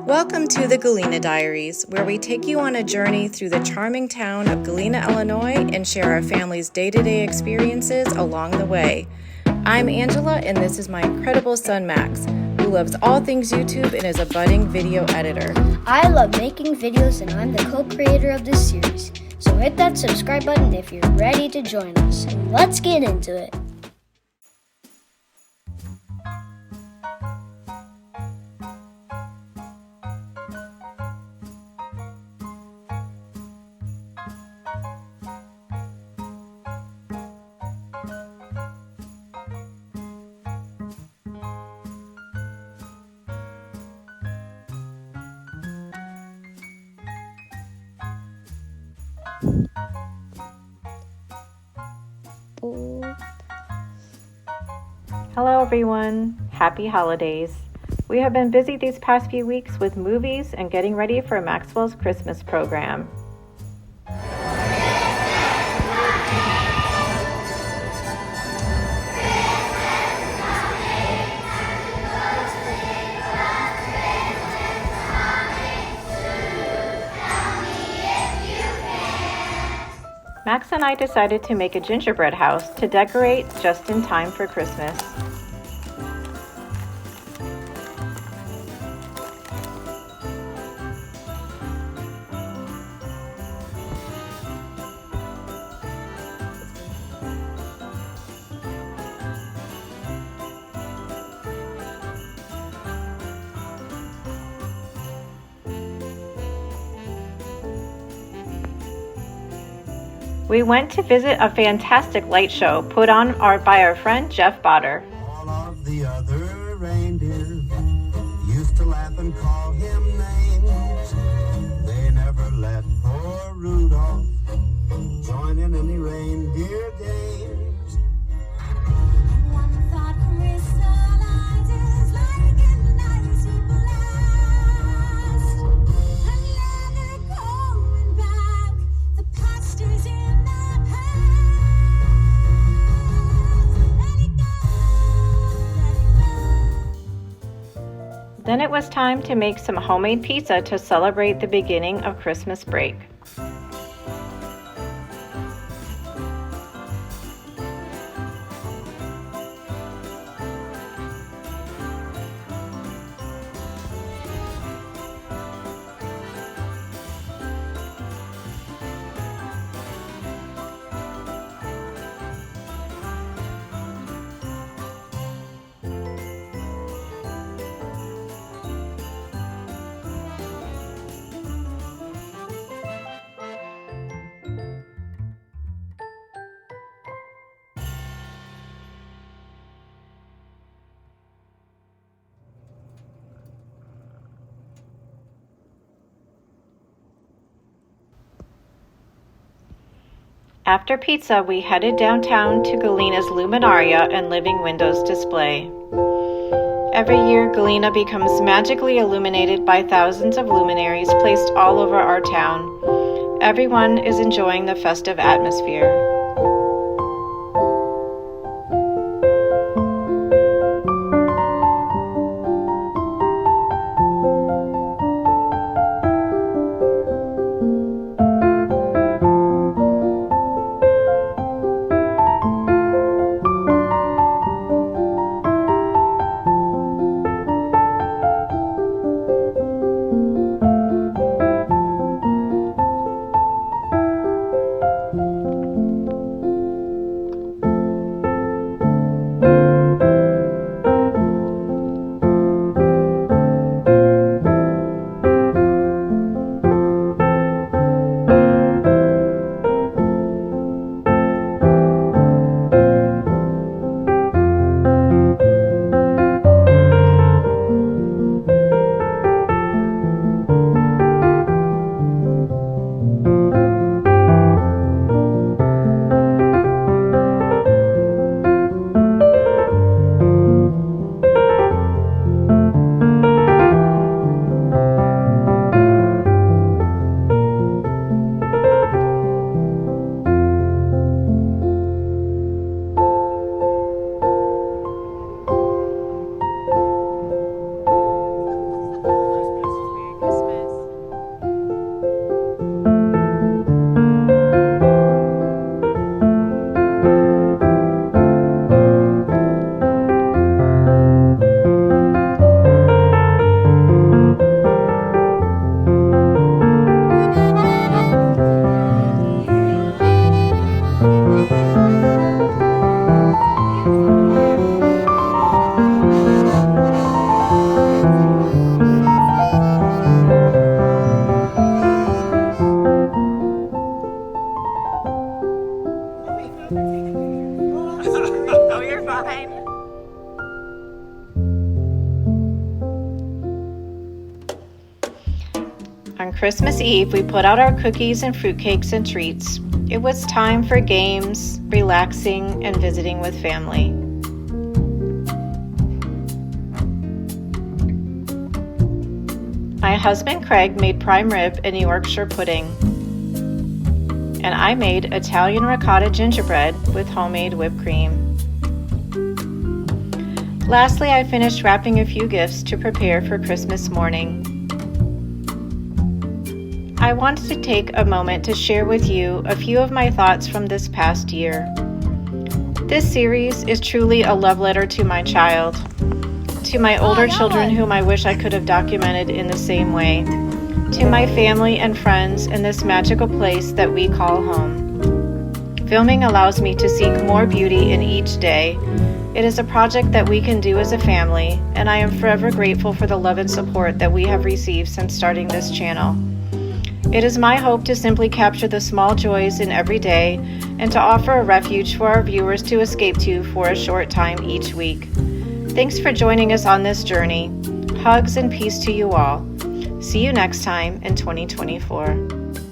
Welcome to the Galena Diaries, where we take you on a journey through the charming town of Galena, Illinois, and share our family's day-to-day experiences along the way. I'm Angela, and this is my incredible son, Max, who loves all things YouTube and is a budding video editor. I love making videos, and I'm the co-creator of this series. So hit that subscribe button if you're ready to join us, and let's get into it. Hello everyone, happy holidays. We have been busy these past few weeks with movies and getting ready for Maxwell's Christmas program. Max and I decided to make a gingerbread house to decorate just in time for Christmas. We went to visit a fantastic light show put on by our friend Jeff Botter. All of the other reindeer used to laugh and call him names. They never let poor Rudolph join in any reindeer games. One thought crystallizes like an icy blast. Another coming back. The past is in the past. Let it go, let it go. Then it was time to make some homemade pizza to celebrate the beginning of Christmas break. After pizza, we headed downtown to Galena's Luminaria and Living Windows display. Every year, Galena becomes magically illuminated by thousands of luminaries placed all over our town. Everyone is enjoying the festive atmosphere. On Christmas Eve, we put out our cookies and fruitcakes and treats. It was time for games, relaxing, and visiting with family. My husband Craig made prime rib and Yorkshire pudding, and I made Italian ricotta gingerbread with homemade whipped cream. Lastly, I finished wrapping a few gifts to prepare for Christmas morning. I wanted to take a moment to share with you a few of my thoughts from this past year. This series is truly a love letter to my child, to my older children whom I wish I could have documented in the same way, to my family and friends in this magical place that we call home. Filming allows me to seek more beauty in each day. It is a project that we can do as a family, and I am forever grateful for the love and support that we have received since starting this channel. It is my hope to simply capture the small joys in every day and to offer a refuge for our viewers to escape to for a short time each week. Thanks for joining us on this journey. Hugs and peace to you all. See you next time in 2024.